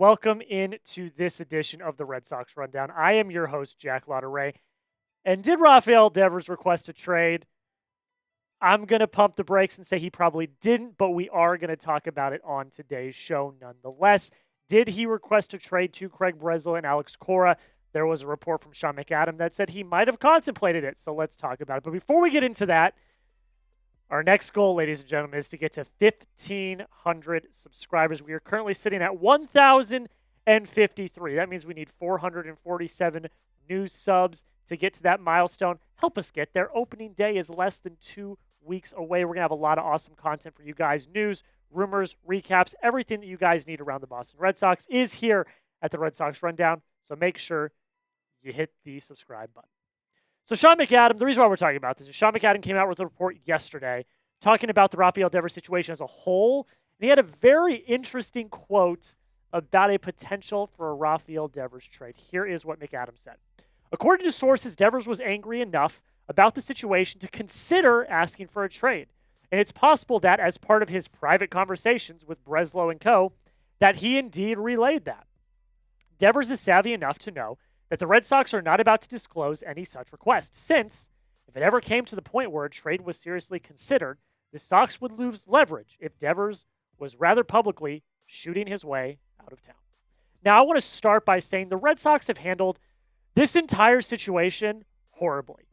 Welcome into this edition of the Red Sox Rundown. I am your host, Jack Lautaret. And did Rafael Devers request a trade? I'm going to pump the brakes and say he probably didn't, but we are going to talk about it on today's show nonetheless. Did he request a trade to Craig Breslow and Alex Cora? There was a report from Sean McAdam that said he might have contemplated it, so let's talk about it. But before we get into that, our next goal, ladies and gentlemen, is to get to 1,500 subscribers. We are currently sitting at 1,053. That means we need 447 new subs to get to that milestone. Help us get there. Opening day is less than 2 weeks away. We're going to have a lot of awesome content for you guys. News, rumors, recaps, everything that you guys need around the Boston Red Sox is here at the Red Sox Rundown. So make sure you hit the subscribe button. So Sean McAdam, the reason why we're talking about this is Sean McAdam came out with a report yesterday talking about the Rafael Devers situation as a whole. And he had a very interesting quote about a potential for a Rafael Devers trade. Here is what McAdam said. According to sources, Devers was angry enough about the situation to consider asking for a trade. And it's possible that as part of his private conversations with Breslow and Co, that he indeed relayed that. Devers is savvy enough to know that the Red Sox are not about to disclose any such request, since if it ever came to the point where a trade was seriously considered, the Sox would lose leverage if Devers was rather publicly shooting his way out of town. Now, I want to start by saying the Red Sox have handled this entire situation horribly.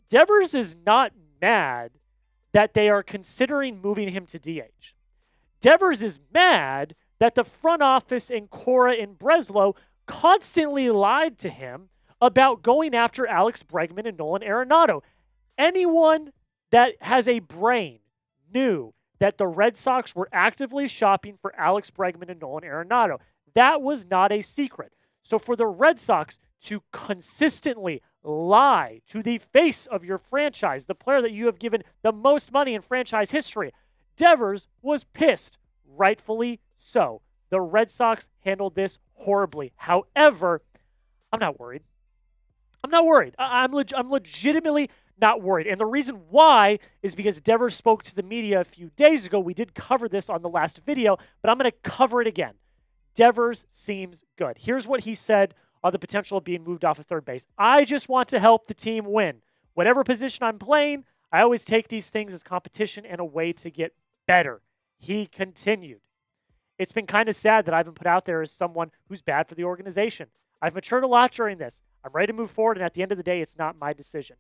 Devers is not mad that they are considering moving him to DH. Devers is mad that the front office and Cora and Breslow constantly lied to him about going after Alex Bregman and Nolan Arenado. Anyone that has a brain knew that the Red Sox were actively shopping for Alex Bregman and Nolan Arenado. That was not a secret. So for the Red Sox to consistently lie to the face of your franchise, the player that you have given the most money in franchise history, Devers was pissed, rightfully so. The Red Sox handled this horribly. However, I'm not worried. I'm legitimately not worried. And the reason why is because Devers spoke to the media a few days ago. We did cover this on the last video, but I'm going to cover it again. Devers seems good. Here's what he said on the potential of being moved off of third base. I just want to help the team win. Whatever position I'm playing, I always take these things as competition and a way to get better. He continued. It's been kind of sad that I've been put out there as someone who's bad for the organization. I've matured a lot during this. I'm ready to move forward, and at the end of the day, it's not my decision.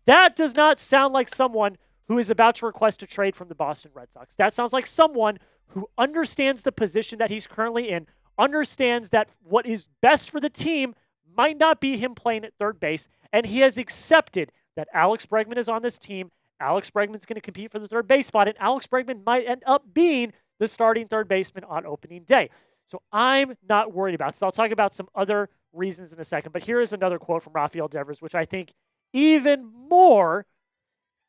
That does not sound like someone who is about to request a trade from the Boston Red Sox. That sounds like someone who understands the position that he's currently in, understands that what is best for the team might not be him playing at third base, and he has accepted that Alex Bregman is on this team. Alex Bregman's going to compete for the third base spot, and Alex Bregman might end up being the starting third baseman on opening day. So I'm not worried about this. I'll talk about some other reasons in a second, but here is another quote from Rafael Devers, which I think even more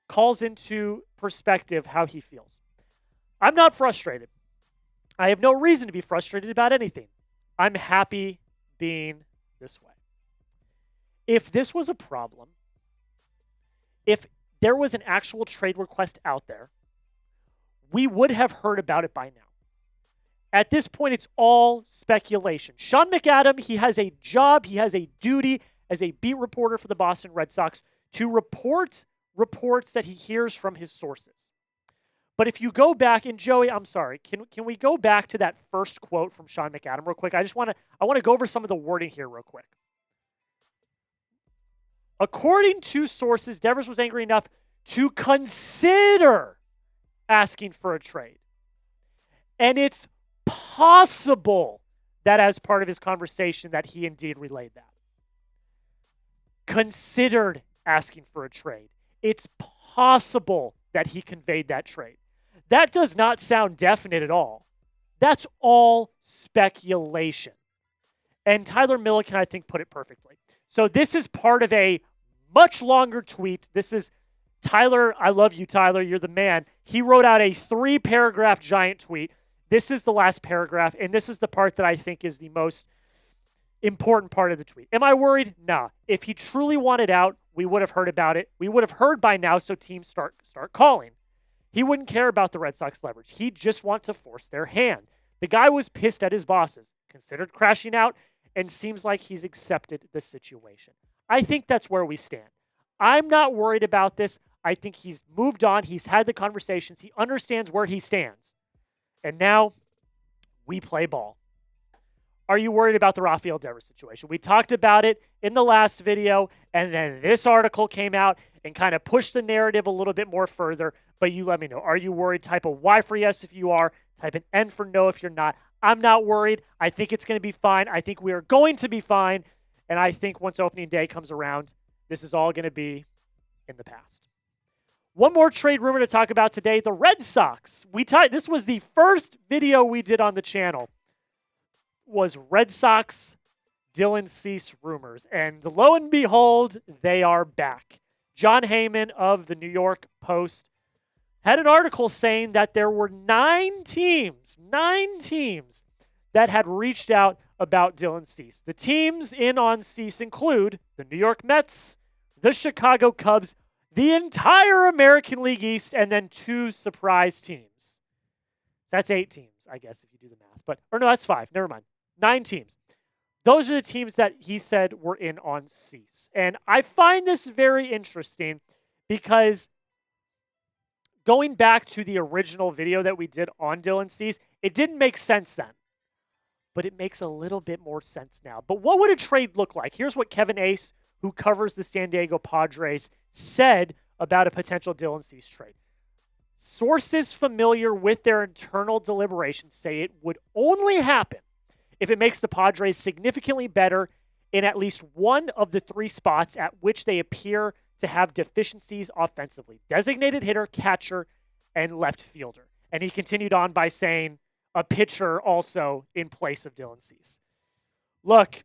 calls into perspective how he feels. I'm not frustrated. I have no reason to be frustrated about anything. I'm happy being this way. If this was a problem, if there was an actual trade request out there, we would have heard about it by now. At this point, it's all speculation. Sean McAdam, he has a job, he has a duty as a beat reporter for the Boston Red Sox to report reports that he hears from his sources. But if you go back, and Joey, I'm sorry, can we go back to that first quote from Sean McAdam real quick? I want to go over some of the wording here real quick. According to sources, Devers was angry enough to consider asking for a trade. And it's possible that as part of his conversation that he indeed relayed that. Considered asking for a trade. It's possible that he conveyed that trade. That does not sound definite at all. That's all speculation. And Tyler Milliken, I think, put it perfectly. So this is part of a much longer tweet. This is Tyler. I love you, Tyler. You're the man. He wrote out a 3-paragraph giant tweet. This is the last paragraph, and this is the part that I think is the most important part of the tweet. Am I worried? Nah. If he truly wanted out, we would have heard about it. We would have heard by now, so teams start calling. He wouldn't care about the Red Sox leverage. He'd just want to force their hand. The guy was pissed at his bosses, considered crashing out, and seems like he's accepted the situation. I think that's where we stand. I'm not worried about this. I think he's moved on. He's had the conversations. He understands where he stands. And now we play ball. Are you worried about the Rafael Devers situation? We talked about it in the last video, and then this article came out and kind of pushed the narrative a little bit more further. But you let me know. Are you worried? Type a Y for yes if you are. Type an N for no if you're not. I'm not worried. I think it's going to be fine. I think we are going to be fine. And I think once opening day comes around, this is all going to be in the past. One more trade rumor to talk about today. The Red Sox. This was the first video we did on the channel. Was Red Sox Dylan Cease rumors. And lo and behold, they are back. Jon Heyman of the New York Post had an article saying that there were 9 teams that had reached out about Dylan Cease. The teams in on Cease include the New York Mets, the Chicago Cubs, the entire American League East, and then 2 surprise teams. So that's 8 teams, I guess, if you do the math. Or no, that's 5. Never mind. 9 teams. Those are the teams that he said were in on Cease. And I find this very interesting because going back to the original video that we did on Dylan Cease, it didn't make sense then. But it makes a little bit more sense now. But what would a trade look like? Here's what Kevin Ace, who covers the San Diego Padres, said about a potential Dylan Cease trade. Sources familiar with their internal deliberations say it would only happen if it makes the Padres significantly better in at least one of the 3 spots at which they appear to have deficiencies offensively: designated hitter, catcher, and left fielder. And he continued on by saying a pitcher also in place of Dylan Cease. Look,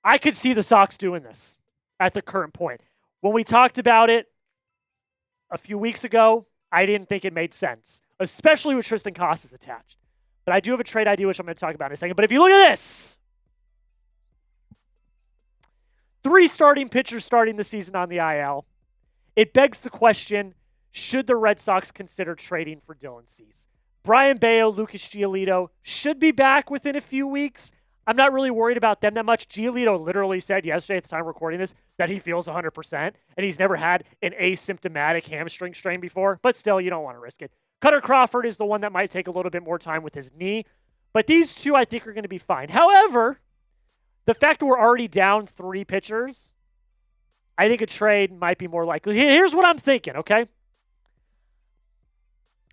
I could see the Sox doing this at the current point. When we talked about it a few weeks ago, I didn't think it made sense, especially with Tristan Casas attached. But I do have a trade idea, which I'm going to talk about in a second. But if you look at this, 3 starting pitchers starting the season on the IL, it begs the question, should the Red Sox consider trading for Dylan Cease? Brayan Bello, Lucas Giolito should be back within a few weeks. I'm not really worried about them that much. Giolito literally said yesterday at the time of recording this that he feels 100%, and he's never had an asymptomatic hamstring strain before, but still, you don't want to risk it. Kutter Crawford is the one that might take a little bit more time with his knee, but these 2 I think are going to be fine. However, the fact that we're already down 3 pitchers, I think a trade might be more likely. Here's what I'm thinking, okay?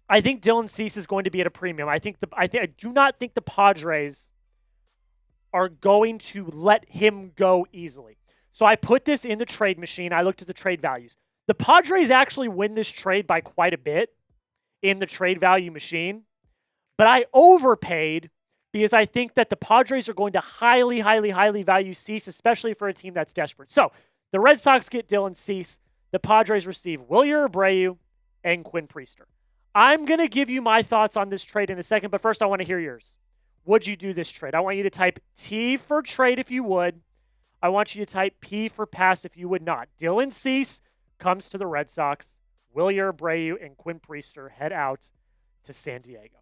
I think Dylan Cease is going to be at a premium. I do not think the Padres are going to let him go easily. So I put this in the trade machine. I looked at the trade values. The Padres actually win this trade by quite a bit in the trade value machine, but I overpaid because I think that the Padres are going to highly value Cease, especially for a team that's desperate. So the Red Sox get Dylan Cease. The Padres receive Wilyer Abreu and Quinn Priester. I'm going to give you my thoughts on this trade in a second, but first I want to hear yours. Would you do this trade? I want you to type T for trade if you would. I want you to type P for pass if you would not. Dylan Cease comes to the Red Sox. Wilyer Abreu and Quinn Priester head out to San Diego.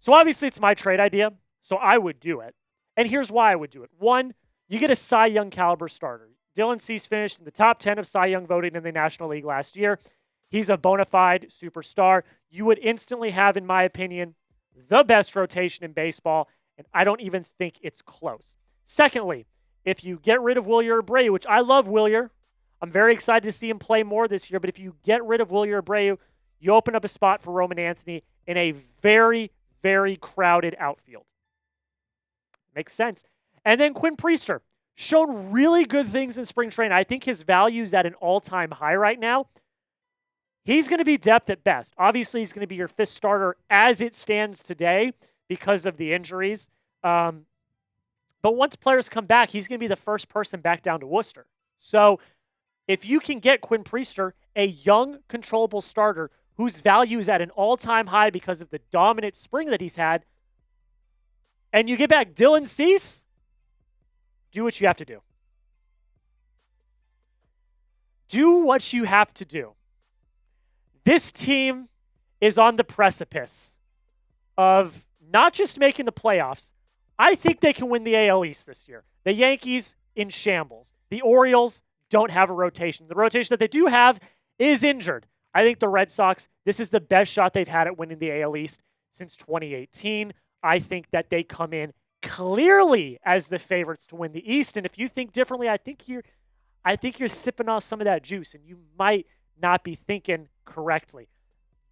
So obviously it's my trade idea, so I would do it. And here's why I would do it. 1, you get a Cy Young caliber starter. Dylan Cease finished in the top 10 of Cy Young voting in the National League last year. He's a bona fide superstar. You would instantly have, in my opinion, the best rotation in baseball, and I don't even think it's close. Secondly, if you get rid of Wilyer Abreu, which I love Wilyer, I'm very excited to see him play more this year, but if you get rid of Wilyer Abreu, you open up a spot for Roman Anthony in a very crowded outfield. Makes sense. And then Quinn Priester, shown really good things in spring training. I think his value is at an all-time high right now. He's going to be depth at best. Obviously, he's going to be your 5th starter as it stands today because of the injuries. But once players come back, he's going to be the first person back down to Worcester. So if you can get Quinn Priester, a young, controllable starter whose value is at an all-time high because of the dominant spring that he's had, and you get back Dylan Cease, do what you have to do. Do what you have to do. This team is on the precipice of not just making the playoffs, I think they can win the AL East this year. The Yankees in shambles. The Orioles don't have a rotation. The rotation that they do have is injured. I think the Red Sox, this is the best shot they've had at winning the AL East since 2018. I think that they come in clearly as the favorites to win the East. And if you think differently, I think you're sipping on some of that juice, and you might not be thinking correctly.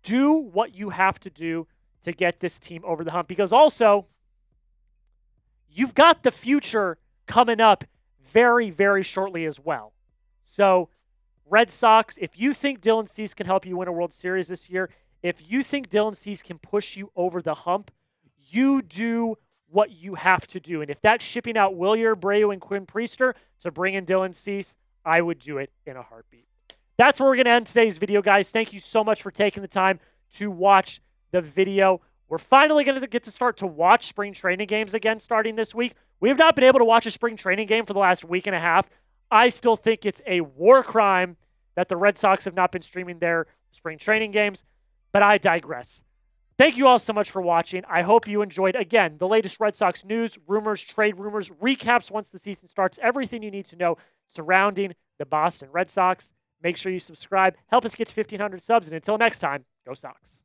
Do what you have to do to get this team over the hump, because also you've got the future coming up very, very shortly as well. So, Red Sox, if you think Dylan Cease can help you win a World Series this year, if you think Dylan Cease can push you over the hump, you do what you have to do. And if that's shipping out Wilyer Abreu and Quinn Priester to bring in Dylan Cease, I would do it in a heartbeat. That's where we're going to end today's video, guys. Thank you so much for taking the time to watch the video. We're finally going to get to start to watch spring training games again starting this week. We have not been able to watch a spring training game for the last week and a half. I still think it's a war crime that the Red Sox have not been streaming their spring training games, but I digress. Thank you all so much for watching. I hope you enjoyed, again, the latest Red Sox news, rumors, trade rumors, recaps once the season starts, everything you need to know surrounding the Boston Red Sox. Make sure you subscribe. Help us get to 1,500 subs, and until next time, go Sox.